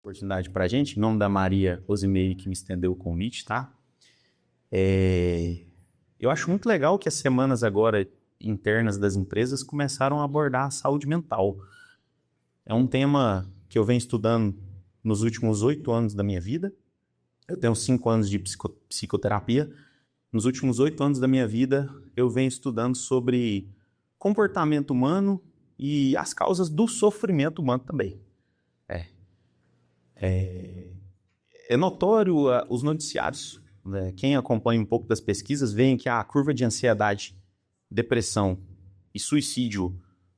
Oportunidade para a gente, em nome da Maria Rosimeire, que me estendeu o convite, tá? Eu acho muito legal que as semanas agora internas das empresas começaram a abordar a saúde mental. É um tema que eu venho estudando nos últimos 8 anos da minha vida. Eu tenho 5 anos de psicoterapia. Nos últimos 8 anos da minha vida, eu venho estudando sobre comportamento humano e as causas do sofrimento humano também. É notório os noticiários, né? Quem acompanha um pouco das pesquisas vê que a curva de ansiedade, depressão e suicídio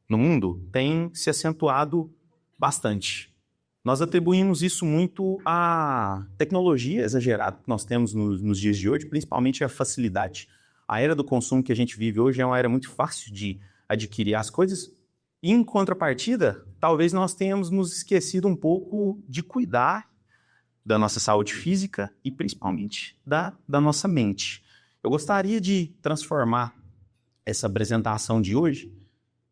no mundo tem se acentuado bastante. Nós atribuímos isso muito à tecnologia exagerada que nós temos nos dias de hoje, principalmente à facilidade. A era do consumo que a gente vive hoje é uma era muito fácil de adquirir as coisas. E, em contrapartida, talvez nós tenhamos nos esquecido um pouco de cuidar da nossa saúde física e principalmente da nossa mente. Eu gostaria de transformar essa apresentação de hoje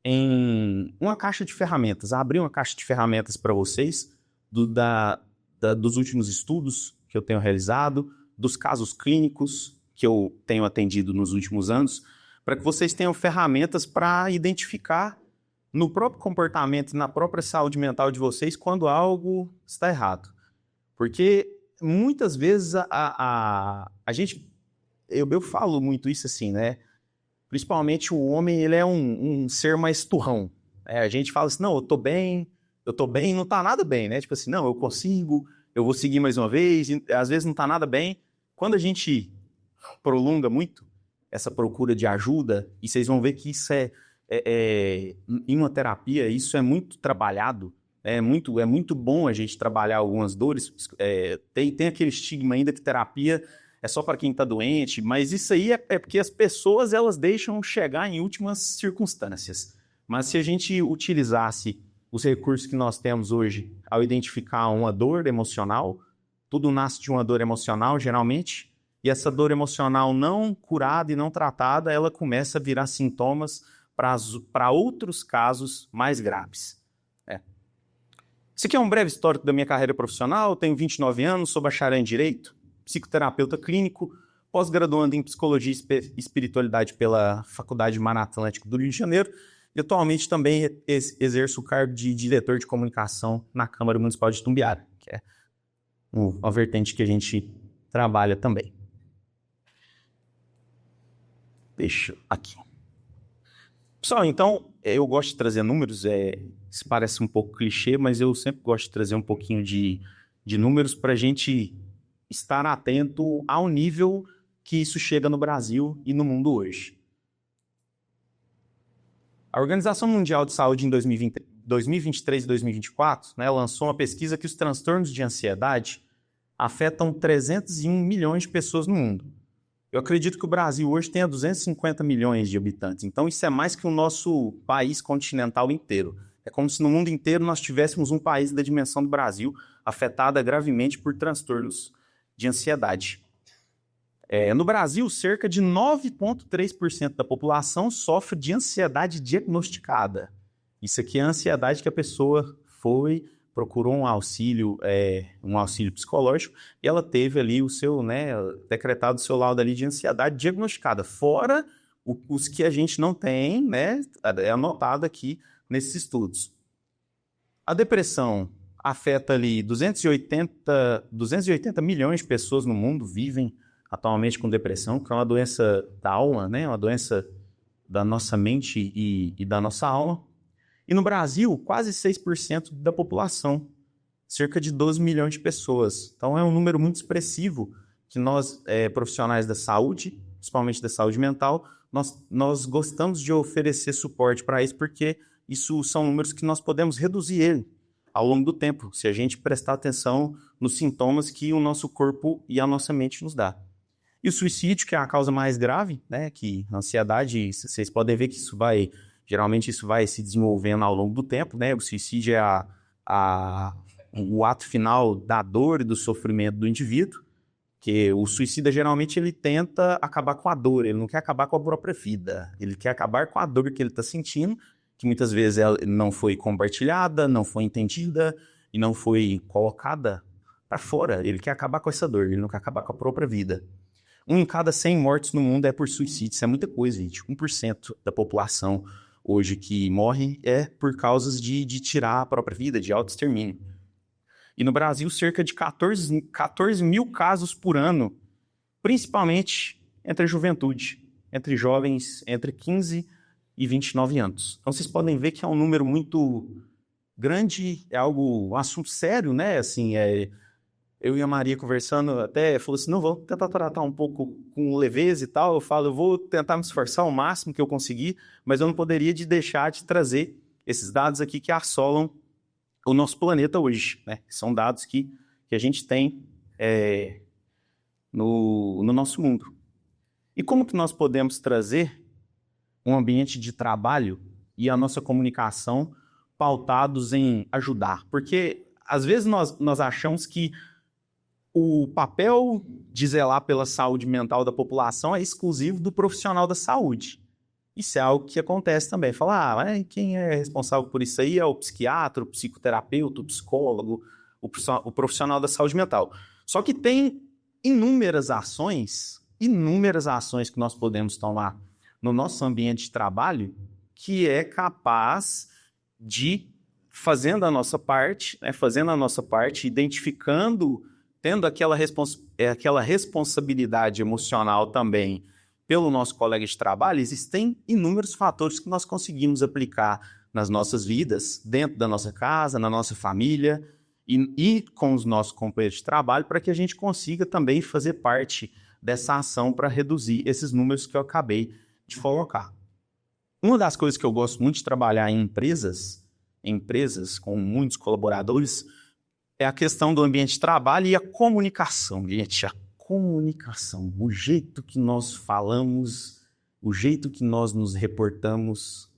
em uma caixa de ferramentas, abrir uma caixa de ferramentas para vocês dos últimos estudos que eu tenho realizado, dos casos clínicos que eu tenho atendido nos últimos anos, para que vocês tenham ferramentas para identificar no próprio comportamento e na própria saúde mental de vocês quando algo está errado. Porque muitas vezes a gente, eu falo muito isso assim, né? Principalmente o homem, ele é um ser mais turrão. A gente fala assim, não, eu tô bem, não tá nada bem, né? Tipo assim, não, eu consigo, eu vou seguir mais uma vez, e às vezes não tá nada bem. Quando a gente prolonga muito essa procura de ajuda, e vocês vão ver que isso em uma terapia, isso é muito trabalhado. É muito bom a gente trabalhar algumas dores. Tem aquele estigma ainda que terapia é só para quem está doente, mas isso aí é porque as pessoas elas deixam chegar em últimas circunstâncias. Mas se a gente utilizasse os recursos que nós temos hoje ao identificar uma dor emocional, tudo nasce de uma dor emocional, geralmente, e essa dor emocional não curada e não tratada, ela começa a virar sintomas para outros casos mais graves. Isso aqui é um breve histórico da minha carreira profissional. Tenho 29 anos, sou bacharel em Direito, psicoterapeuta clínico, pós-graduando em Psicologia e Espiritualidade pela Faculdade Mar Atlântico do Rio de Janeiro e atualmente também exerço o cargo de diretor de comunicação na Câmara Municipal de Itumbiara, que é uma vertente que a gente trabalha também. Deixa aqui. Pessoal, então, eu gosto de trazer números, isso parece um pouco clichê, mas eu sempre gosto de trazer um pouquinho de números para a gente estar atento ao nível que isso chega no Brasil e no mundo hoje. A Organização Mundial de Saúde em 2023 e 2024 lançou uma pesquisa que os transtornos de ansiedade afetam 301 milhões de pessoas no mundo. Eu acredito que o Brasil hoje tenha 250 milhões de habitantes, então isso é mais que o nosso país continental inteiro. É como se no mundo inteiro nós tivéssemos um país da dimensão do Brasil afetado gravemente por transtornos de ansiedade. No Brasil, cerca de 9,3% da população sofre de ansiedade diagnosticada. Isso aqui é a ansiedade que a pessoa procurou um auxílio psicológico e ela teve ali decretado o seu laudo ali de ansiedade diagnosticada, fora os que a gente não tem, é anotado aqui nesses estudos. A depressão afeta ali 280 milhões de pessoas no mundo vivem atualmente com depressão, que é uma doença da alma, uma doença da nossa mente e da nossa alma. E no Brasil, quase 6% da população, cerca de 12 milhões de pessoas. Então é um número muito expressivo que nós, profissionais da saúde, principalmente da saúde mental, nós gostamos de oferecer suporte para isso, porque isso são números que nós podemos reduzir ele ao longo do tempo, se a gente prestar atenção nos sintomas que o nosso corpo e a nossa mente nos dá. E o suicídio, que é a causa mais grave, que a ansiedade, vocês podem ver que geralmente isso vai se desenvolvendo ao longo do tempo, O suicídio é o ato final da dor e do sofrimento do indivíduo, que o suicida geralmente ele tenta acabar com a dor, ele não quer acabar com a própria vida, ele quer acabar com a dor que ele está sentindo, que muitas vezes ela não foi compartilhada, não foi entendida, e não foi colocada para fora. Ele quer acabar com essa dor, ele não quer acabar com a própria vida. 1 em cada 100 mortes no mundo é por suicídio. Isso é muita coisa, gente. 1% da população hoje que morre é por causas de tirar a própria vida, de autoextermínio. E no Brasil, cerca de 14 mil casos por ano, principalmente entre a juventude, entre jovens entre 15 e 29 anos. Então vocês podem ver que é um número muito grande, é um assunto sério, né? Assim, eu e a Maria conversando, até falou assim, não, vamos tentar tratar um pouco com leveza e tal. Eu falo, eu vou tentar me esforçar o máximo que eu conseguir, mas eu não poderia deixar de trazer esses dados aqui que assolam o nosso planeta hoje, né? São dados que a gente tem no nosso mundo. E como que nós podemos trazer um ambiente de trabalho e a nossa comunicação pautados em ajudar? Porque, às vezes, nós achamos que o papel de zelar pela saúde mental da população é exclusivo do profissional da saúde. Isso é algo que acontece também. Falar, quem é responsável por isso aí é o psiquiatra, o psicoterapeuta, o psicólogo, o profissional da saúde mental. Só que tem inúmeras ações que nós podemos tomar no nosso ambiente de trabalho que é capaz de, fazendo a nossa parte, identificando, tendo aquela responsabilidade emocional também pelo nosso colega de trabalho, existem inúmeros fatores que nós conseguimos aplicar nas nossas vidas, dentro da nossa casa, na nossa família e com os nossos companheiros de trabalho, para que a gente consiga também fazer parte dessa ação para reduzir esses números que eu acabei de colocar. Uma das coisas que eu gosto muito de trabalhar em empresas com muitos colaboradores, é a questão do ambiente de trabalho e a comunicação, gente. A comunicação, o jeito que nós falamos, o jeito que nós nos reportamos,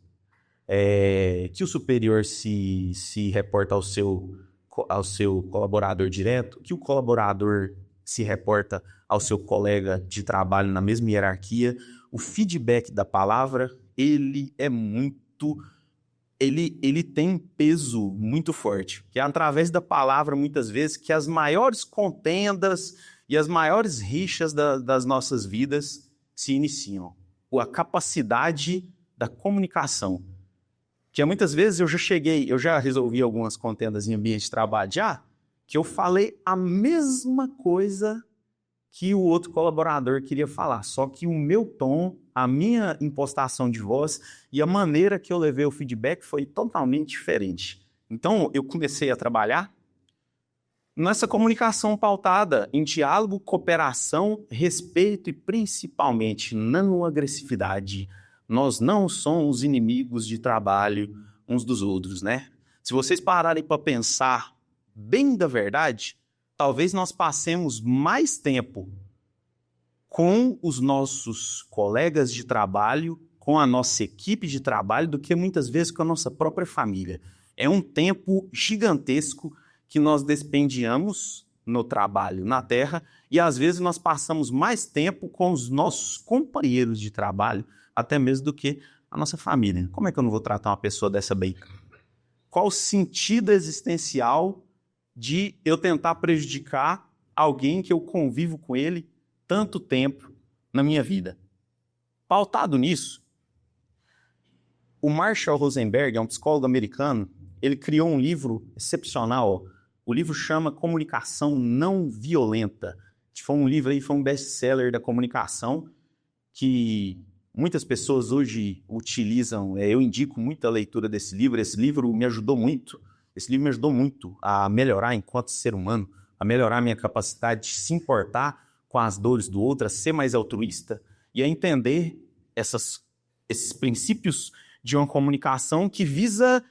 que o superior se reporta ao seu colaborador direto, que o colaborador se reporta ao seu colega de trabalho na mesma hierarquia. O feedback da palavra, ele tem um peso muito forte, que é através da palavra, muitas vezes, que as maiores contendas e as maiores rixas das nossas vidas se iniciam. A capacidade da comunicação, que muitas vezes eu já resolvi algumas contendas em ambiente de trabalho que eu falei a mesma coisa que o outro colaborador queria falar, só que o meu tom, a minha impostação de voz e a maneira que eu levei o feedback foi totalmente diferente. Então, eu comecei a trabalhar nessa comunicação pautada em diálogo, cooperação, respeito e, principalmente, não agressividade. Nós não somos inimigos de trabalho uns dos outros, né? Se vocês pararem para pensar bem da verdade, talvez nós passemos mais tempo com os nossos colegas de trabalho, com a nossa equipe de trabalho, do que muitas vezes com a nossa própria família. É um tempo gigantesco que nós despendiamos no trabalho, na terra, e às vezes nós passamos mais tempo com os nossos companheiros de trabalho, até mesmo do que a nossa família. Como é que eu não vou tratar uma pessoa dessa bem? Qual o sentido existencial de eu tentar prejudicar alguém que eu convivo com ele tanto tempo na minha vida? Pautado nisso, o Marshall Rosenberg, é um psicólogo americano, ele criou um livro excepcional. O livro chama Comunicação Não Violenta. Foi um best-seller da comunicação que muitas pessoas hoje utilizam. Eu indico muito a leitura desse livro. Esse livro me ajudou muito. A melhorar enquanto ser humano, a melhorar a minha capacidade de se importar com as dores do outro, a ser mais altruísta e a entender esses princípios de uma comunicação que visa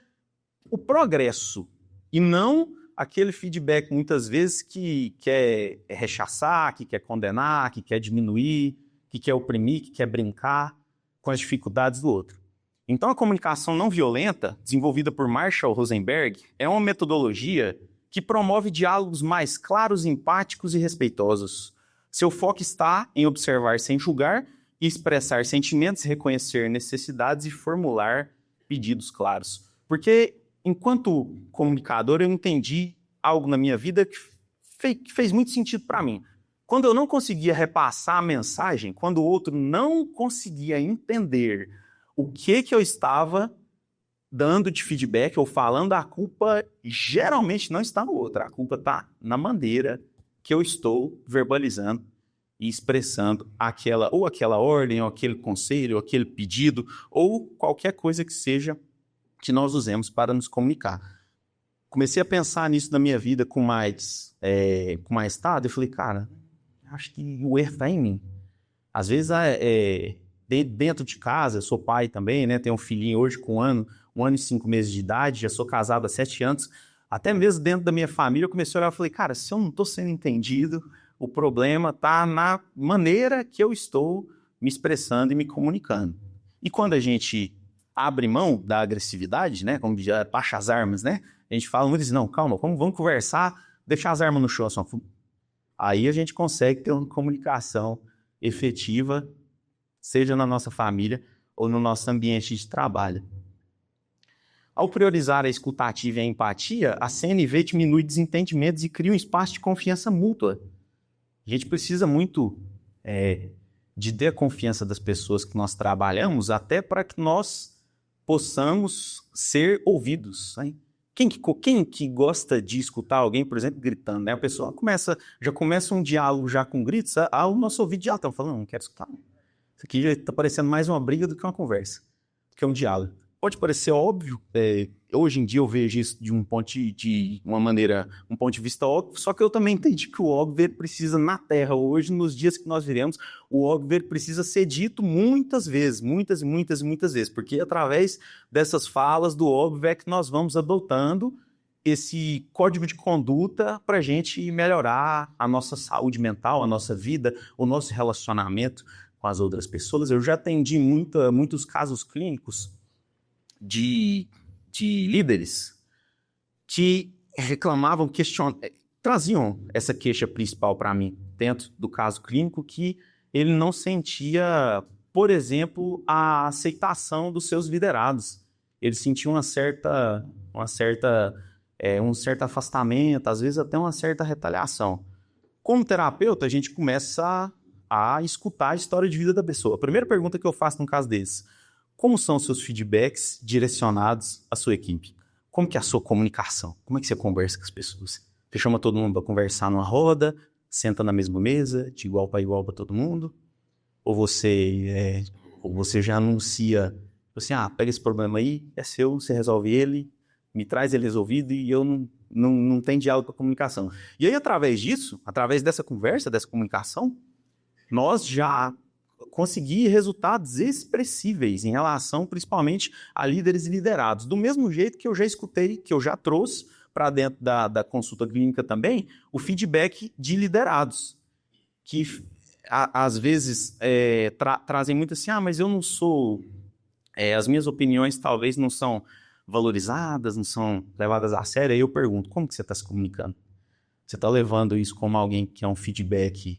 o progresso e não aquele feedback, muitas vezes, que quer rechaçar, que quer condenar, que quer diminuir, que quer oprimir, que quer brincar com as dificuldades do outro. Então, a comunicação não violenta, desenvolvida por Marshall Rosenberg, é uma metodologia que promove diálogos mais claros, empáticos e respeitosos. Seu foco está em observar sem julgar e expressar sentimentos, reconhecer necessidades e formular pedidos claros. Porque enquanto comunicador, eu entendi algo na minha vida que fez muito sentido para mim. Quando eu não conseguia repassar a mensagem, quando o outro não conseguia entender o que eu estava dando de feedback ou falando, a culpa geralmente não está no outro. A culpa está na maneira que eu estou verbalizando e expressando aquela ordem, ou aquele conselho, ou aquele pedido, ou qualquer coisa que seja que nós usemos para nos comunicar. Comecei a pensar nisso na minha vida com mais estado, e falei, cara, acho que o erro está em mim. Às vezes, dentro de casa, eu sou pai também, né? Tenho um filhinho hoje com 1 ano e 5 meses de idade, já sou casado há 7 anos. Até mesmo dentro da minha família, eu comecei a olhar e falei, cara, se eu não estou sendo entendido, o problema está na maneira que eu estou me expressando e me comunicando. E quando a gente abre mão da agressividade, né? Como já baixa as armas, né? A gente fala muito assim, não, calma, vamos conversar, deixar as armas no chão. Só. Aí a gente consegue ter uma comunicação efetiva, seja na nossa família ou no nosso ambiente de trabalho. Ao priorizar a escutativa e a empatia, a CNV diminui desentendimentos e cria um espaço de confiança mútua. A gente precisa muito de ter a confiança das pessoas que nós trabalhamos, até para que nós possamos ser ouvidos. Hein? Quem que gosta de escutar alguém, por exemplo, gritando? Né? A pessoa já começa um diálogo já com gritos, o nosso ouvido já está falando, não quero escutar. Isso aqui já está parecendo mais uma briga do que uma conversa, do que um diálogo. Pode parecer óbvio, hoje em dia eu vejo isso de um ponto de vista óbvio, só que eu também entendi que o óbvio precisa na Terra hoje, nos dias que nós vivemos, o óbvio precisa ser dito muitas vezes, muitas vezes, porque através dessas falas do óbvio é que nós vamos adotando esse código de conduta para a gente melhorar a nossa saúde mental, a nossa vida, o nosso relacionamento com as outras pessoas. Eu já atendi muitos casos clínicos de líderes que reclamavam, traziam essa queixa principal para mim dentro do caso clínico, que ele não sentia, por exemplo, a aceitação dos seus liderados. Ele sentia um certo afastamento, às vezes até uma certa retaliação. Como terapeuta, a gente começa a escutar a história de vida da pessoa. A primeira pergunta que eu faço num caso desse: como são os seus feedbacks direcionados à sua equipe? Como que é a sua comunicação? Como é que você conversa com as pessoas? Você chama todo mundo para conversar numa roda, senta na mesma mesa, de igual para todo mundo? Ou você já anuncia, assim, pega esse problema aí, é seu, você resolve ele, me traz ele resolvido e eu não tenho diálogo com a comunicação. E aí, através disso, através dessa conversa, dessa comunicação, nós já conseguir resultados expressíveis em relação, principalmente, a líderes e liderados. Do mesmo jeito que eu já escutei, que eu já trouxe para dentro da consulta clínica também, o feedback de liderados, que às vezes trazem muito assim, mas eu não sou... as minhas opiniões talvez não são valorizadas, não são levadas a sério. Aí eu pergunto, como que você está se comunicando? Você está levando isso como alguém que é um feedback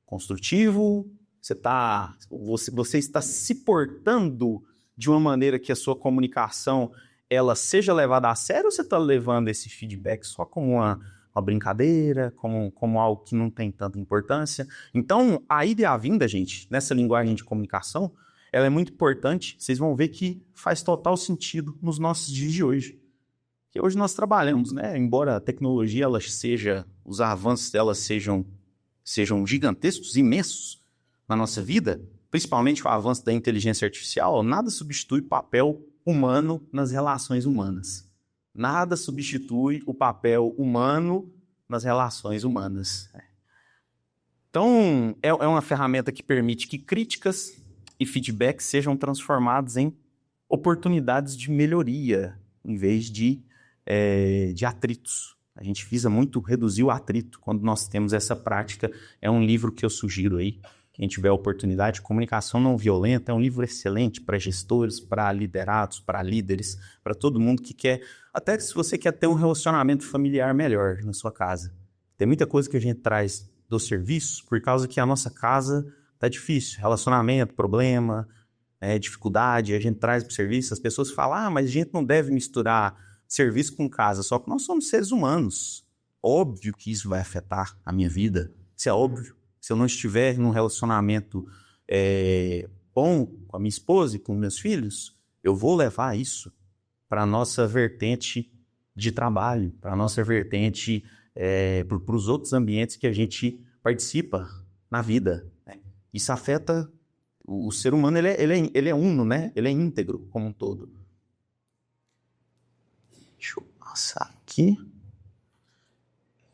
construtivo? Você está se portando de uma maneira que a sua comunicação ela seja levada a sério, ou você está levando esse feedback só como uma brincadeira, como algo que não tem tanta importância? Então, a ida e a vinda, gente, nessa linguagem de comunicação, ela é muito importante. Vocês vão ver que faz total sentido nos nossos dias de hoje. Que hoje nós trabalhamos, né? Embora a tecnologia, os avanços dela sejam gigantescos, imensos, na nossa vida, principalmente com o avanço da inteligência artificial, nada substitui o papel humano nas relações humanas. Nada substitui o papel humano nas relações humanas. Então, é uma ferramenta que permite que críticas e feedbacks sejam transformados em oportunidades de melhoria, em vez de atritos. A gente visa muito reduzir o atrito quando nós temos essa prática. É um livro que eu sugiro aí, quem tiver a oportunidade. Comunicação Não Violenta é um livro excelente para gestores, para liderados, para líderes, para todo mundo que quer, até se você quer ter um relacionamento familiar melhor na sua casa. Tem muita coisa que a gente traz dos serviços por causa que a nossa casa tá difícil, relacionamento, problema, dificuldade, a gente traz para o serviço, as pessoas falam, mas a gente não deve misturar serviço com casa, só que nós somos seres humanos. Óbvio que isso vai afetar a minha vida, isso é óbvio. Se eu não estiver num relacionamento bom com a minha esposa e com meus filhos, eu vou levar isso para a nossa vertente de trabalho, para a nossa vertente, para os outros ambientes que a gente participa na vida, né? Isso afeta o ser humano, ele é uno, né? Ele é íntegro como um todo. Deixa eu passar aqui.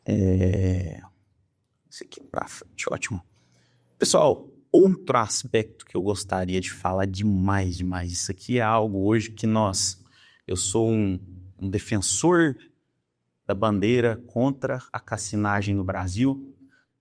Esse aqui para frente, ótimo. Pessoal, outro aspecto que eu gostaria de falar demais, isso aqui é algo hoje que eu sou um defensor da bandeira contra a cassinagem no Brasil.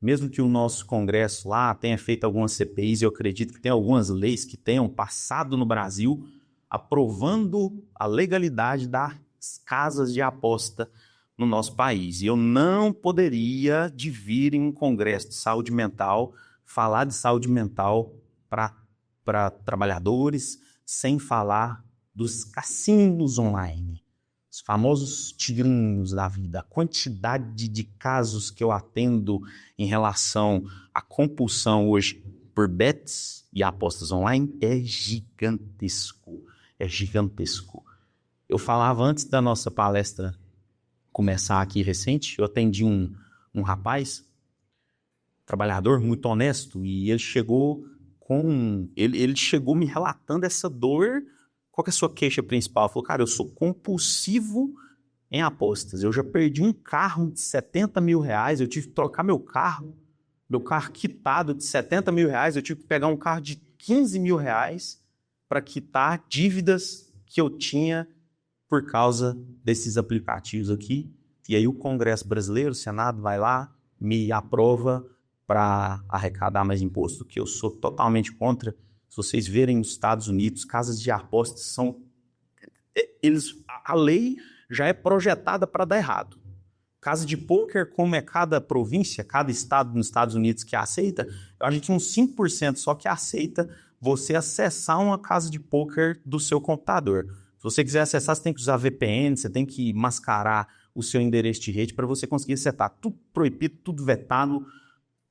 Mesmo que o nosso Congresso lá tenha feito algumas CPIs, eu acredito que tem algumas leis que tenham passado no Brasil aprovando a legalidade das casas de aposta no nosso país. E eu não poderia vir em um Congresso de saúde mental falar de saúde mental para trabalhadores sem falar dos cassinos online. Os famosos tigrinhos da vida, a quantidade de casos que eu atendo em relação à compulsão hoje por bets e apostas online é gigantesco, Eu falava antes da nossa palestra começar aqui recente, eu atendi um rapaz, trabalhador muito honesto, e ele chegou me relatando essa dor. Qual que é a sua queixa principal? Ele falou, cara, eu sou compulsivo em apostas. Eu já perdi um carro de 70 mil reais, eu tive que trocar meu carro quitado de 70 mil reais, eu tive que pegar um carro de 15 mil reais para quitar dívidas que eu tinha por causa desses aplicativos aqui. E aí o Congresso brasileiro, o Senado, vai lá, me aprova para arrecadar mais imposto, que eu sou totalmente contra. Se vocês verem nos Estados Unidos, casas de apostas a lei já é projetada para dar errado. Casa de pôquer, como é cada província, cada estado nos Estados Unidos que aceita, a gente uns 5% só que aceita você acessar uma casa de pôquer do seu computador. Se você quiser acessar, você tem que usar VPN, você tem que mascarar o seu endereço de rede para você conseguir acertar. Tudo proibido, tudo vetado.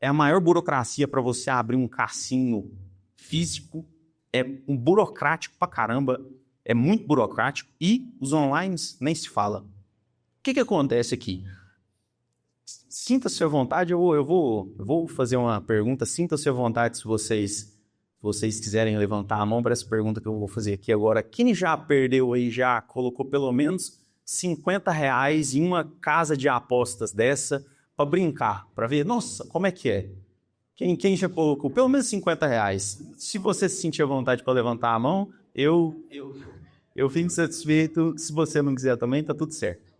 É a maior burocracia para você abrir um cassino físico, é um burocrático pra caramba, é muito burocrático, e os online nem se fala. O que acontece aqui? Sinta-se à vontade, eu vou fazer uma pergunta, sinta-se à vontade se vocês quiserem levantar a mão para essa pergunta que eu vou fazer aqui agora. Quem já perdeu aí, já colocou pelo menos 50 reais em uma casa de apostas dessa para brincar, para ver, nossa, como é que é? Quem já colocou pelo menos 50 reais? Se você se sentir à vontade para levantar a mão, eu fico satisfeito. Se você não quiser também, tá tudo certo.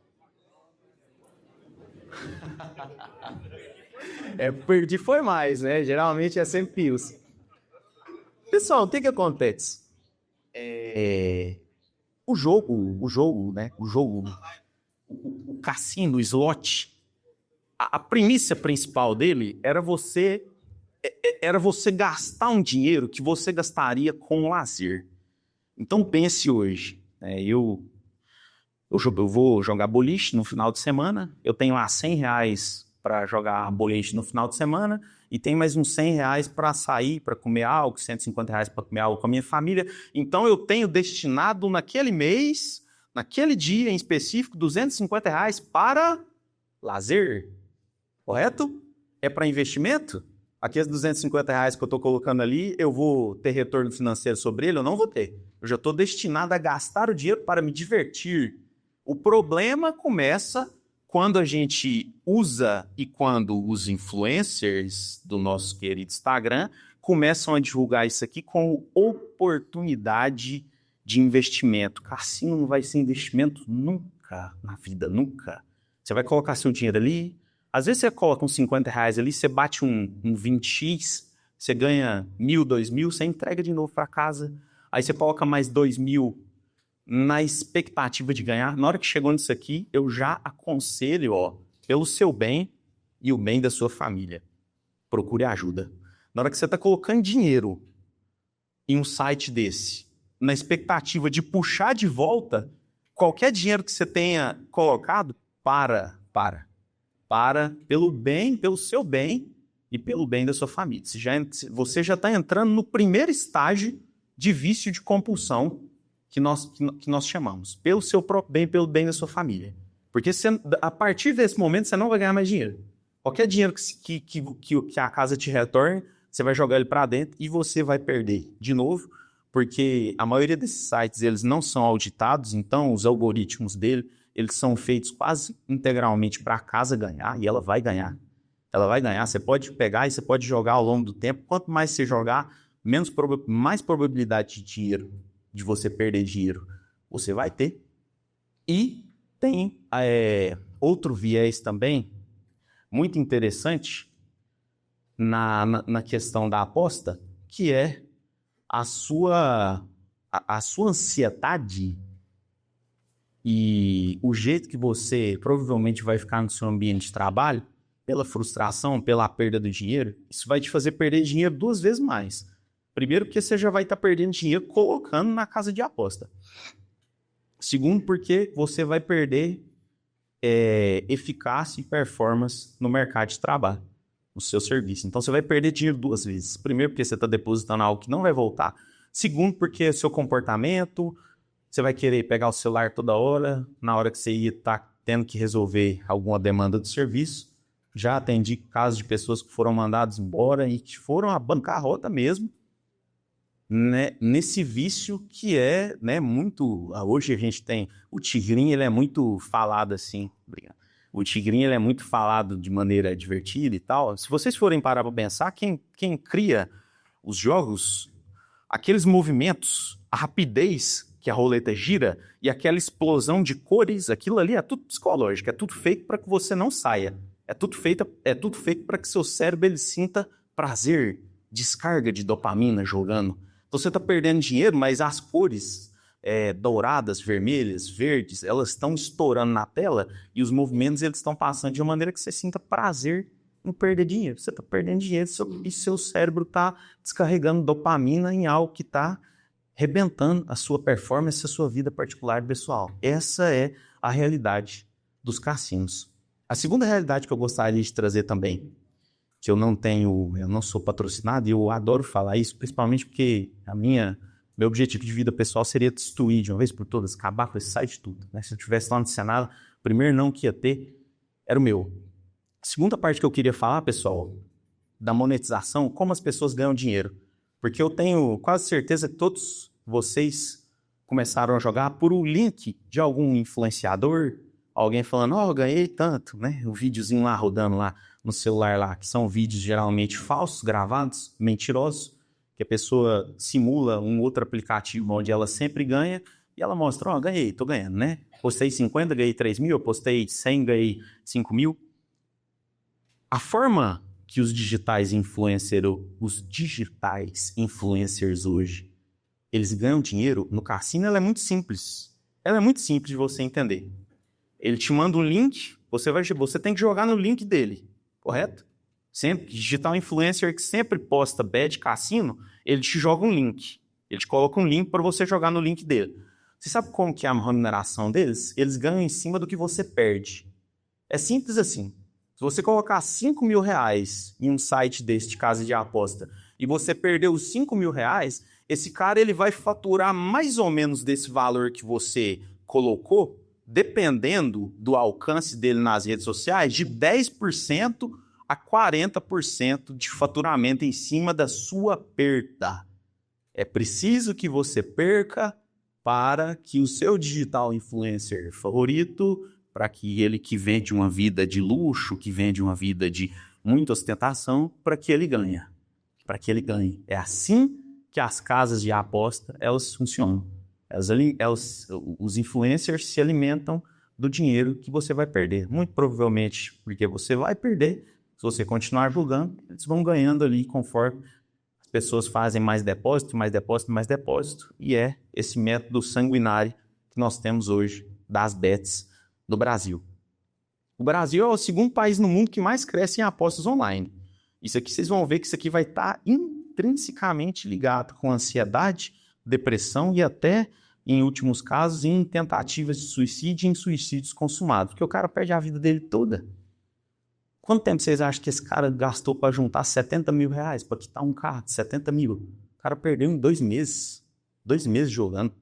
Perdi foi mais, né? Geralmente é sempre pios. Pessoal, o que acontece? O jogo, né? O cassino, o slot, a premissa principal dele era você gastar um dinheiro que você gastaria com lazer. Então pense hoje, né? Eu vou jogar boliche no final de semana, eu tenho lá 100 reais para jogar boliche no final de semana e tem mais uns 100 reais para sair, para comer algo, 150 reais para comer algo com a minha família. Então eu tenho destinado naquele mês, naquele dia em específico, 250 reais para lazer, correto? É para investimento? Aqueles 250 reais que eu estou colocando ali, eu vou ter retorno financeiro sobre ele? Eu não vou ter. Eu já estou destinado a gastar o dinheiro para me divertir. O problema começa quando a gente usa e quando os influencers do nosso querido Instagram começam a divulgar isso aqui como oportunidade de investimento. Cassino não vai ser investimento nunca na vida, nunca. Você vai colocar seu dinheiro ali. Às vezes você coloca uns 50 reais ali, você bate um 20x, você ganha 1.000, 2.000, você entrega de novo para casa. Aí você coloca mais 2.000 na expectativa de ganhar. Na hora que chegou nisso aqui, eu já aconselho, pelo seu bem e o bem da sua família, procure ajuda. Na hora que você está colocando dinheiro em um site desse, na expectativa de puxar de volta, qualquer dinheiro que você tenha colocado, para pelo seu bem e pelo bem da sua família. Você já está entrando no primeiro estágio de vício de compulsão que nós chamamos, pelo seu próprio bem, pelo bem da sua família. Porque a partir desse momento você não vai ganhar mais dinheiro. Qualquer dinheiro que a casa te retorne, você vai jogar ele para dentro e você vai perder de novo, porque a maioria desses sites eles não são auditados, então os algoritmos dele eles são feitos quase integralmente para a casa ganhar, e ela vai ganhar. Ela vai ganhar, você pode pegar e você pode jogar ao longo do tempo. Quanto mais você jogar, mais probabilidade de você perder dinheiro você vai ter. E tem outro viés também, muito interessante, na questão da aposta, que é a sua ansiedade e o jeito que você provavelmente vai ficar no seu ambiente de trabalho, pela frustração, pela perda do dinheiro, isso vai te fazer perder dinheiro 2 vezes mais. Primeiro, porque você já vai estar perdendo dinheiro colocando na casa de aposta. Segundo, porque você vai perder eficácia e performance no mercado de trabalho, no seu serviço. Então, você vai perder dinheiro 2 vezes. Primeiro, porque você está depositando algo que não vai voltar. Segundo, porque seu comportamento, você vai querer pegar o celular toda hora, na hora que você ia estar tendo que resolver alguma demanda do serviço. Já atendi casos de pessoas que foram mandadas embora e que foram à bancarrota mesmo, né, nesse vício que é, né, muito... Hoje a gente tem... O Tigrinho, ele é muito falado assim. Obrigado. O Tigrinho, ele é muito falado de maneira divertida e tal. Se vocês forem parar para pensar, quem cria os jogos, aqueles movimentos, a rapidez que a roleta gira e aquela explosão de cores, aquilo ali é tudo psicológico, é tudo feito para que você não saia. É tudo feito para que seu cérebro ele sinta prazer, descarga de dopamina jogando. Então você está perdendo dinheiro, mas as cores douradas, vermelhas, verdes, elas estão estourando na tela e os movimentos eles estão passando de uma maneira que você sinta prazer em perder dinheiro. Você está perdendo dinheiro e seu cérebro está descarregando dopamina em algo que está rebentando a sua performance, a sua vida particular e pessoal. Essa é a realidade dos cassinos. A segunda realidade que eu gostaria de trazer também, que eu não sou patrocinado e eu adoro falar isso, principalmente porque meu objetivo de vida pessoal seria destruir de uma vez por todas, acabar com esse site tudo, né? Se eu estivesse lá no Senado, o primeiro não que ia ter era o meu. A segunda parte que eu queria falar, pessoal, da monetização, como as pessoas ganham dinheiro. Porque eu tenho quase certeza que todos vocês começaram a jogar por um link de algum influenciador, alguém falando, ganhei tanto, né? O videozinho lá rodando lá no celular lá, que são vídeos geralmente falsos, gravados, mentirosos, que a pessoa simula um outro aplicativo onde ela sempre ganha e ela mostra, ganhei, tô ganhando, né? Postei 50, ganhei 3 mil, eu postei 100, ganhei 5 mil. A forma que os digitais influencers hoje, eles ganham dinheiro no cassino, ela é muito simples. Ela é muito simples de você entender. Ele te manda um link, você tem que jogar no link dele, correto? Sempre, digital influencer que sempre posta bet cassino, ele te joga um link. Ele te coloca um link para você jogar no link dele. Você sabe como que é a remuneração deles? Eles ganham em cima do que você perde. É simples assim. Se você colocar 5 mil reais em um site desse de casa de aposta e você perdeu os 5 mil reais, esse cara ele vai faturar mais ou menos desse valor que você colocou, dependendo do alcance dele nas redes sociais, de 10% a 40% de faturamento em cima da sua perda. É preciso que você perca para que o seu digital influencer favorito, para que ele que vende uma vida de luxo, que vende uma vida de muita ostentação, para que ele ganhe. Para que ele ganhe. É assim que as casas de aposta elas funcionam. Os influencers se alimentam do dinheiro que você vai perder. Muito provavelmente porque você vai perder. Se você continuar julgando, eles vão ganhando ali conforme as pessoas fazem mais depósito, mais depósito, mais depósito. E é esse método sanguinário que nós temos hoje das bets no Brasil. O Brasil é o segundo país no mundo que mais cresce em apostas online. Isso aqui vocês vão ver que isso aqui vai estar intrinsecamente ligado com ansiedade, depressão e até em últimos casos, em tentativas de suicídio e em suicídios consumados, porque o cara perde a vida dele toda. Quanto tempo vocês acham que esse cara gastou para juntar 70 mil reais para quitar um carro de 70 mil? O cara perdeu em 2 meses. 2 meses jogando.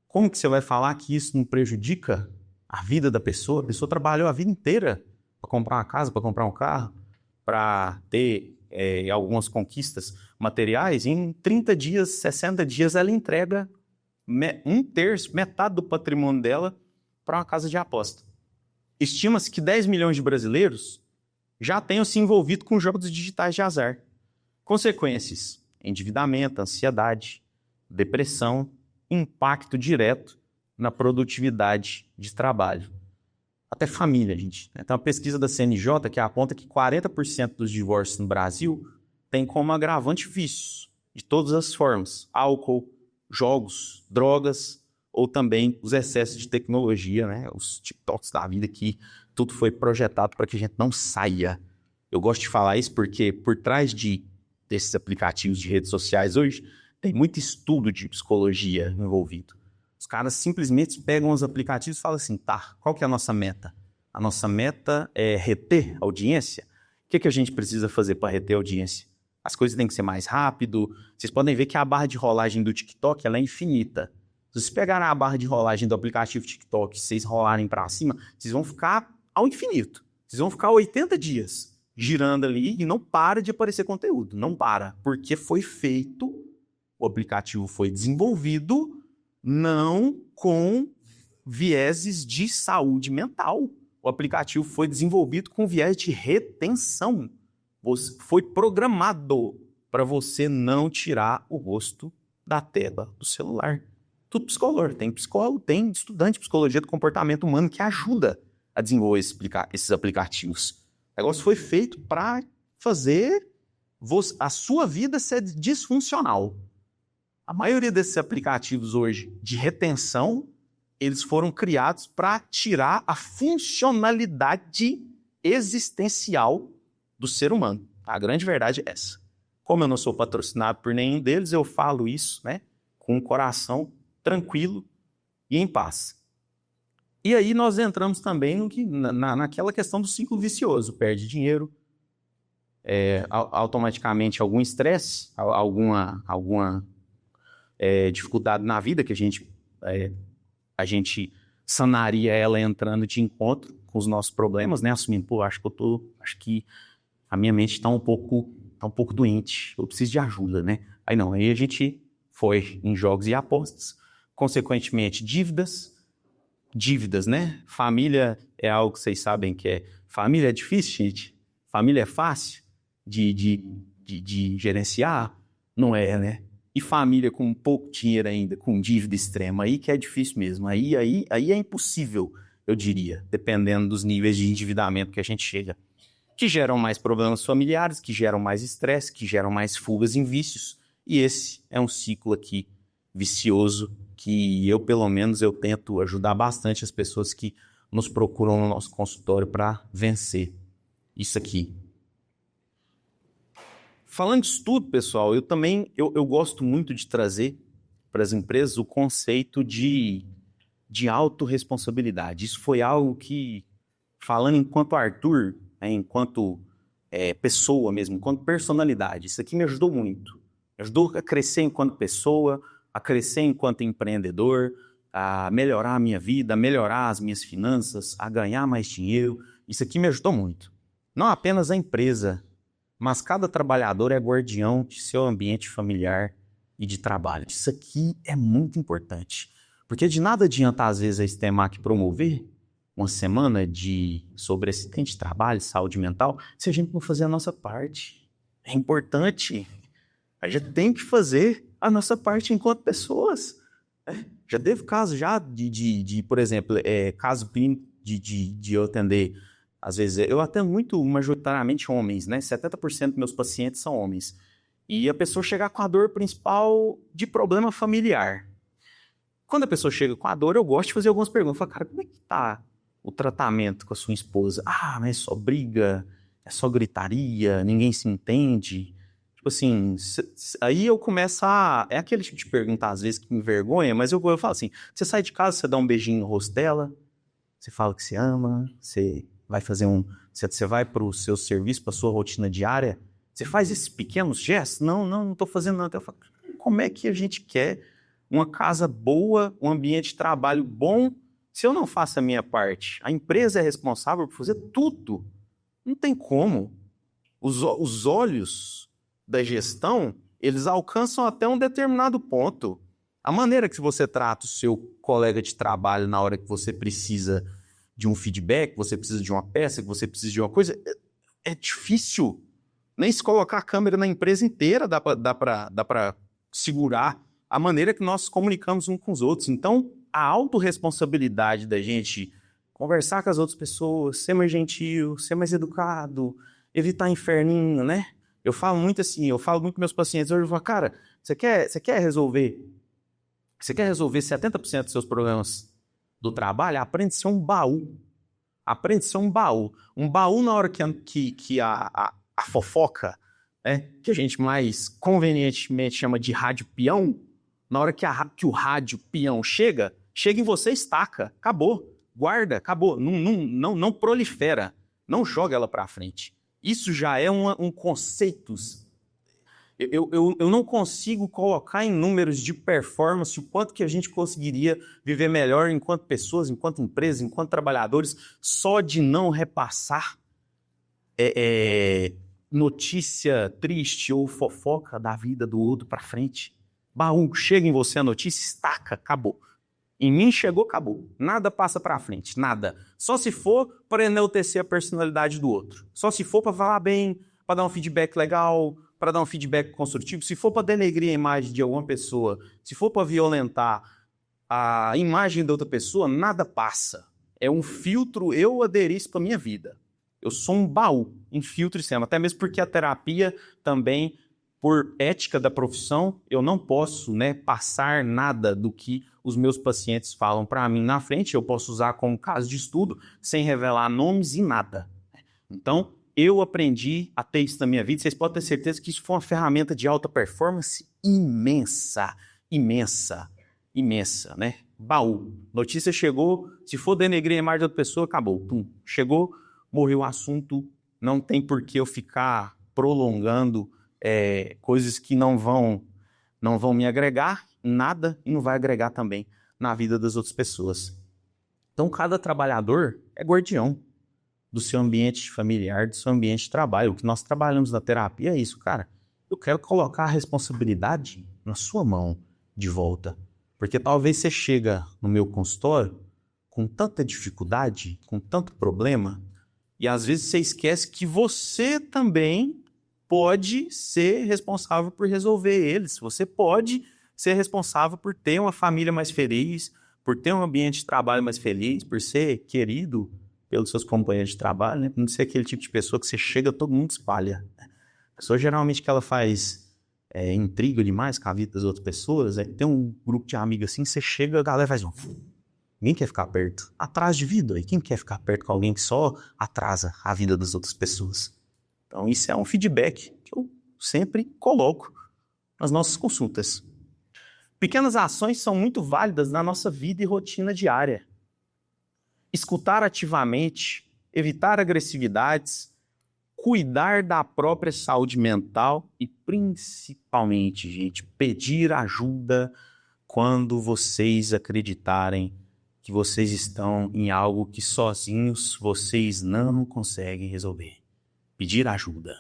Como que você vai falar que isso não prejudica a vida da pessoa? A pessoa trabalhou a vida inteira para comprar uma casa, para comprar um carro, para ter algumas conquistas materiais. Em 30 dias, 60 dias, ela entrega 1/3, metade do patrimônio dela para uma casa de aposta. Estima-se que 10 milhões de brasileiros já tenham se envolvido com jogos digitais de azar. Consequências: endividamento, ansiedade, depressão, impacto direto na produtividade de trabalho. Até família, gente. Tem uma pesquisa da CNJ que aponta que 40% dos divórcios no Brasil tem como agravante vícios, de todas as formas. Álcool, jogos, drogas, ou também os excessos de tecnologia, né? Os TikToks da vida que tudo foi projetado para que a gente não saia. Eu gosto de falar isso porque por trás desses aplicativos de redes sociais hoje, tem muito estudo de psicologia envolvido. Os caras simplesmente pegam os aplicativos e falam assim, tá, qual que é a nossa meta? A nossa meta é reter audiência? O que a gente precisa fazer para reter audiência? As coisas têm que ser mais rápido. Vocês podem ver que a barra de rolagem do TikTok ela é infinita. Se vocês pegarem a barra de rolagem do aplicativo TikTok e vocês rolarem para cima, vocês vão ficar ao infinito. Vocês vão ficar 80 dias girando ali e não para de aparecer conteúdo. Não para, porque foi feito... O aplicativo foi desenvolvido não com vieses de saúde mental. O aplicativo foi desenvolvido com viés de retenção. Foi programado para você não tirar o rosto da tela do celular. Tudo psicólogo. Tem psicólogo, tem estudante de psicologia do comportamento humano que ajuda a desenvolver esses aplicativos. O negócio foi feito para fazer a sua vida ser disfuncional. A maioria desses aplicativos hoje de retenção, eles foram criados para tirar a funcionalidade existencial do ser humano. A grande verdade é essa. Como eu não sou patrocinado por nenhum deles, eu falo isso, né, com o coração tranquilo e em paz. E aí nós entramos também naquela questão do ciclo vicioso. Perde dinheiro, automaticamente algum estresse, alguma dificuldade na vida que a gente sanaria ela entrando de encontro com os nossos problemas, né? Assumindo, acho que a minha mente está um pouco doente, eu preciso de ajuda, né? Aí a gente foi em jogos e apostas, consequentemente dívidas, né? Família é algo que vocês sabem que é. Família é difícil, gente? Família é fácil de gerenciar? Não é, né? E família com pouco dinheiro ainda, com dívida extrema, aí que é difícil mesmo. Aí é impossível, eu diria, dependendo dos níveis de endividamento que a gente chega. Que geram mais problemas familiares, que geram mais estresse, que geram mais fugas em vícios. E esse é um ciclo aqui vicioso que eu, pelo menos, eu tento ajudar bastante as pessoas que nos procuram no nosso consultório para vencer isso aqui. Falando disso tudo, pessoal, eu gosto muito de trazer para as empresas o conceito de autorresponsabilidade. Isso foi algo que, falando enquanto Arthur, enquanto pessoa mesmo, enquanto personalidade, isso aqui me ajudou muito. Me ajudou a crescer enquanto pessoa, a crescer enquanto empreendedor, a melhorar a minha vida, a melhorar as minhas finanças, a ganhar mais dinheiro. Isso aqui me ajudou muito. Não apenas a empresa, mas cada trabalhador é guardião de seu ambiente familiar e de trabalho. Isso aqui é muito importante, porque de nada adianta, às vezes, a STEMAC promover uma semana sobre acidente de trabalho, saúde mental, se a gente não fazer a nossa parte. É importante. A gente tem que fazer a nossa parte enquanto pessoas. Já teve caso por exemplo, caso de eu atender. Às vezes, eu atendo muito, majoritariamente, homens, né? 70% dos meus pacientes são homens. E a pessoa chegar com a dor principal de problema familiar. Quando a pessoa chega com a dor, eu gosto de fazer algumas perguntas. Eu falo, cara, como é que tá o tratamento com a sua esposa? Mas é só briga, é só gritaria, ninguém se entende. Tipo assim, aí eu começo a... É aquele tipo de pergunta, às vezes, que me envergonha, mas eu falo assim, você sai de casa, você dá um beijinho no rosto dela, você fala que você ama, você vai fazer você vai pro seu serviço, pra sua rotina diária, você faz esses pequenos gestos? Não tô fazendo nada. Eu falo, como é que a gente quer uma casa boa, um ambiente de trabalho bom, se eu não faço a minha parte? A empresa é responsável por fazer tudo. Não tem como. Os olhos da gestão, eles alcançam até um determinado ponto. A maneira que você trata o seu colega de trabalho na hora que você precisa de um feedback, você precisa de uma peça, que você precisa de uma coisa, é difícil. Nem se colocar a câmera na empresa inteira dá para segurar a maneira que nós comunicamos uns com os outros. Então, a autorresponsabilidade da gente conversar com as outras pessoas, ser mais gentil, ser mais educado, evitar inferninho, né? Eu falo muito assim, eu falo muito com meus pacientes, eu falo, cara, você quer resolver 70% dos seus problemas do trabalho? Aprende a ser um baú. Aprende a ser um baú. Um baú na hora que a fofoca, né, que a gente mais convenientemente chama de rádio peão, na hora que o rádio peão chega em você, estaca, acabou, guarda, acabou, não prolifera, não joga ela para frente. Isso já é um conceito. Eu não consigo colocar em números de performance o quanto que a gente conseguiria viver melhor enquanto pessoas, enquanto empresas, enquanto trabalhadores, só de não repassar notícia triste ou fofoca da vida do outro para frente. Baú, chega em você a notícia, estaca, acabou. Em mim chegou, acabou. Nada passa para frente, nada. Só se for para enaltecer a personalidade do outro. Só se for para falar bem, para dar um feedback legal, para dar um feedback construtivo. Se for para denegrir a imagem de alguma pessoa, se for para violentar a imagem da outra pessoa, nada passa. É um filtro, eu aderi isso para minha vida. Eu sou um baú em filtro e sistema. Até mesmo porque a terapia também, por ética da profissão, eu não posso, né, passar nada do que os meus pacientes falam para mim na frente. Eu posso usar como caso de estudo, sem revelar nomes e nada. Então, eu aprendi a ter isso na minha vida. Vocês podem ter certeza que isso foi uma ferramenta de alta performance imensa, imensa, imensa, né? Baú. Notícia chegou, se for denegrir a imagem da outra pessoa, acabou. Pum. Chegou, morreu o assunto. Não tem por que eu ficar prolongando coisas que não vão me agregar nada e não vai agregar também na vida das outras pessoas. Então, cada trabalhador é guardião do seu ambiente familiar, do seu ambiente de trabalho. O que nós trabalhamos na terapia é isso, cara. Eu quero colocar a responsabilidade na sua mão de volta. Porque talvez você chega no meu consultório com tanta dificuldade, com tanto problema, e às vezes você esquece que você também pode ser responsável por resolver eles. Você pode ser responsável por ter uma família mais feliz, por ter um ambiente de trabalho mais feliz, por ser querido pelos seus companheiros de trabalho, né? Não ser aquele tipo de pessoa que você chega, todo mundo espalha. A pessoa geralmente que ela faz intriga demais com a vida das outras pessoas, tem um grupo de amigos assim, você chega, a galera faz ninguém quer ficar perto. Atrás de vida, e quem quer ficar perto com alguém que só atrasa a vida das outras pessoas? Então isso é um feedback que eu sempre coloco nas nossas consultas. Pequenas ações são muito válidas na nossa vida e rotina diária. Escutar ativamente, evitar agressividades, cuidar da própria saúde mental e, principalmente, gente, pedir ajuda quando vocês acreditarem que vocês estão em algo que sozinhos vocês não conseguem resolver. Pedir ajuda.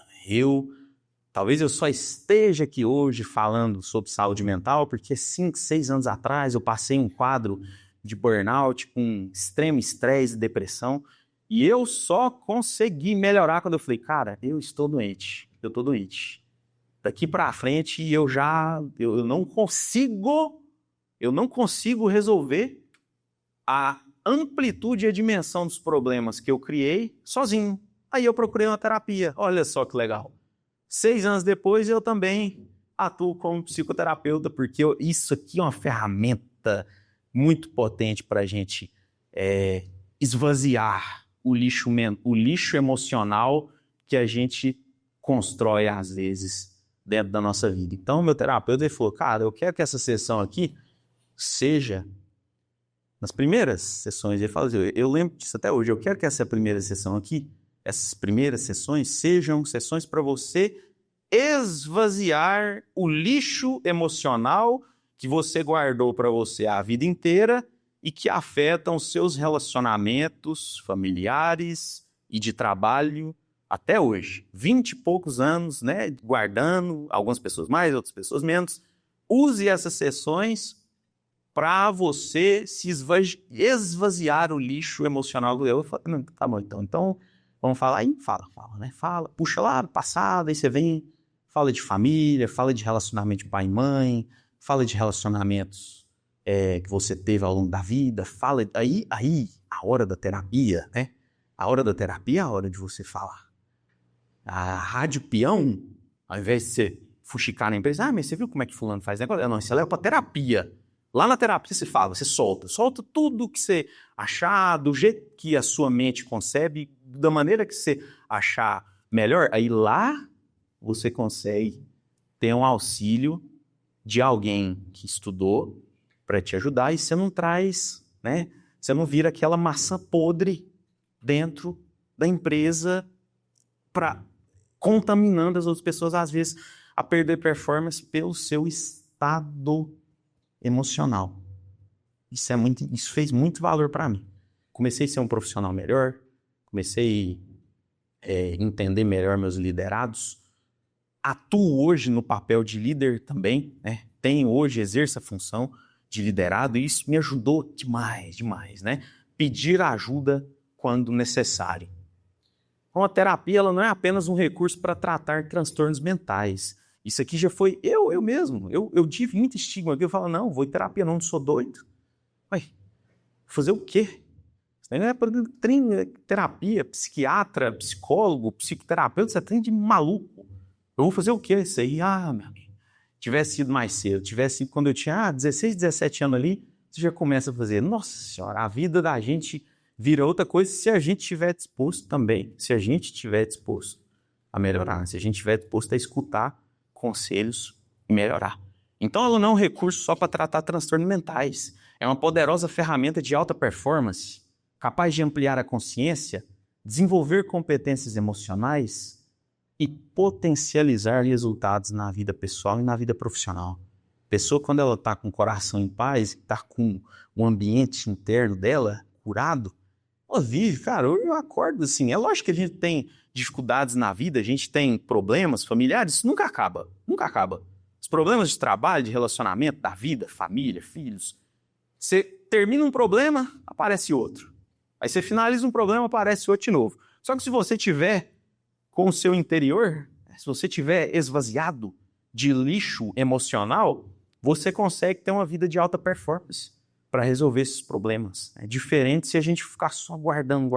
Talvez eu só esteja aqui hoje falando sobre saúde mental porque 5, 6 anos atrás eu passei um quadro de burnout com extremo estresse e depressão e eu só consegui melhorar quando eu falei, cara, eu estou doente, eu estou doente. Daqui para frente eu não consigo resolver a amplitude e a dimensão dos problemas que eu criei sozinho. Aí eu procurei uma terapia, olha só que legal. 6 anos depois eu também atuo como psicoterapeuta, porque isso aqui é uma ferramenta muito potente para a gente esvaziar o lixo emocional que a gente constrói às vezes dentro da nossa vida. Então, meu terapeuta ele falou, cara, eu quero que essa sessão aqui seja nas primeiras sessões. Ele fala assim, eu lembro disso até hoje, eu quero que essa primeira sessão aqui, essas primeiras sessões sejam sessões para você esvaziar o lixo emocional que você guardou para você a vida inteira e que afetam os seus relacionamentos familiares e de trabalho até hoje. 20 e poucos anos, né, guardando, algumas pessoas mais, outras pessoas menos. Use essas sessões para você se esvaziar o lixo emocional. Eu falei, não, tá bom, então vamos falar aí? Fala, né? Fala, puxa lá no passado, aí você vem, fala de família, fala de relacionamento de pai e mãe, fala de relacionamentos que você teve ao longo da vida, fala aí a hora da terapia, né? A hora da terapia é a hora de você falar. A rádio peão, ao invés de você fuxicar na empresa, mas você viu como é que fulano faz negócio? Não, isso leva pra terapia. Lá na terapia você fala, você solta tudo que você achar, do jeito que a sua mente concebe, da maneira que você achar melhor, aí lá você consegue ter um auxílio de alguém que estudou para te ajudar e você não traz, né? Você não vira aquela maçã podre dentro da empresa contaminando as outras pessoas, às vezes, a perder performance pelo seu estado emocional. Isso fez muito valor para mim. Comecei a ser um profissional melhor, comecei a entender melhor meus liderados, atuo hoje no papel de líder também, né? Exerço a função de liderado e isso me ajudou demais, né? Pedir ajuda quando necessário. Então, a terapia ela não é apenas um recurso para tratar transtornos mentais. Isso aqui já foi eu mesmo. Eu tive muito estigma aqui. Eu falo, não, vou em terapia, não sou doido. Ué, fazer o quê? Isso não é para terapia, psiquiatra, psicólogo, psicoterapeuta, você tem de maluco. Eu vou fazer o quê? Isso aí, meu amigo. Tivesse sido mais cedo, tivesse sido quando eu tinha 16, 17 anos ali, você já começa a fazer, nossa senhora, a vida da gente vira outra coisa se a gente estiver disposto também, se a gente estiver disposto a melhorar, se a gente estiver disposto a escutar conselhos e melhorar. Então ela não é um recurso só para tratar transtornos mentais, é uma poderosa ferramenta de alta performance, capaz de ampliar a consciência, desenvolver competências emocionais e potencializar resultados na vida pessoal e na vida profissional. A pessoa, quando ela está com o coração em paz, está com o ambiente interno dela curado, ela vive, cara, eu acordo assim, é lógico que a gente tem dificuldades na vida, a gente tem problemas familiares, isso nunca acaba, nunca acaba. Os problemas de trabalho, de relacionamento, da vida, família, filhos, você termina um problema, aparece outro. Aí você finaliza um problema, aparece outro de novo. Só que se você tiver com o seu interior, se você tiver esvaziado de lixo emocional, você consegue ter uma vida de alta performance para resolver esses problemas. É diferente se a gente ficar só guardando,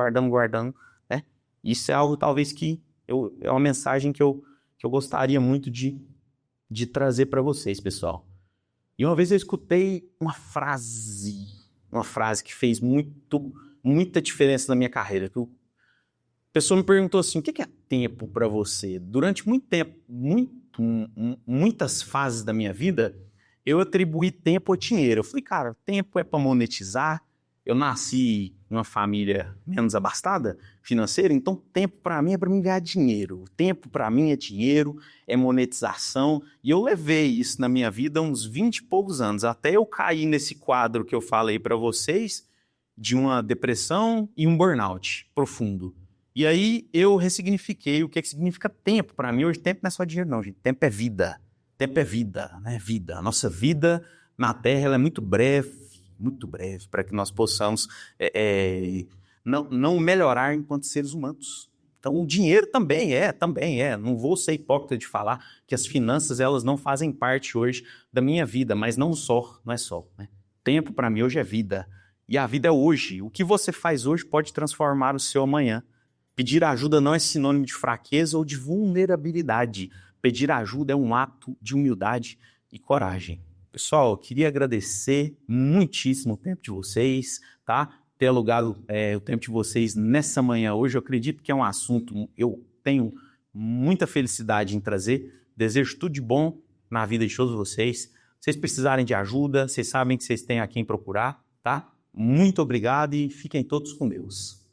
né? Isso é algo talvez que é uma mensagem que eu gostaria muito de trazer para vocês, pessoal. E uma vez eu escutei uma frase que fez muita diferença na minha carreira. A pessoa me perguntou assim, o que é tempo para você? Durante muito tempo, muitas fases da minha vida, eu atribuí tempo ao dinheiro. Eu falei, cara, tempo é para monetizar. Eu nasci em uma família menos abastada financeira, então tempo para mim é para mim ganhar dinheiro. O tempo para mim é dinheiro, é monetização. E eu levei isso na minha vida uns 20 e poucos anos, até eu cair nesse quadro que eu falei para vocês, de uma depressão e um burnout profundo. E aí eu ressignifiquei o que significa tempo. Para mim, hoje, tempo não é só dinheiro, não, gente. Tempo é vida. Tempo é vida, né? Vida. A nossa vida na Terra ela é muito breve, para que nós possamos não melhorar enquanto seres humanos. Então, o dinheiro também é. Não vou ser hipócrita de falar que as finanças elas não fazem parte hoje da minha vida, mas não é só. Né? Tempo, para mim, hoje é vida. E a vida é hoje. O que você faz hoje pode transformar o seu amanhã. Pedir ajuda não é sinônimo de fraqueza ou de vulnerabilidade. Pedir ajuda é um ato de humildade e coragem. Pessoal, eu queria agradecer muitíssimo o tempo de vocês, tá? Ter alugado o tempo de vocês nessa manhã hoje. Eu acredito que é um assunto que eu tenho muita felicidade em trazer Desejo tudo de bom na vida de todos vocês. Se vocês precisarem de ajuda, vocês sabem que vocês têm a quem procurar, tá? Muito obrigado e fiquem todos com Deus.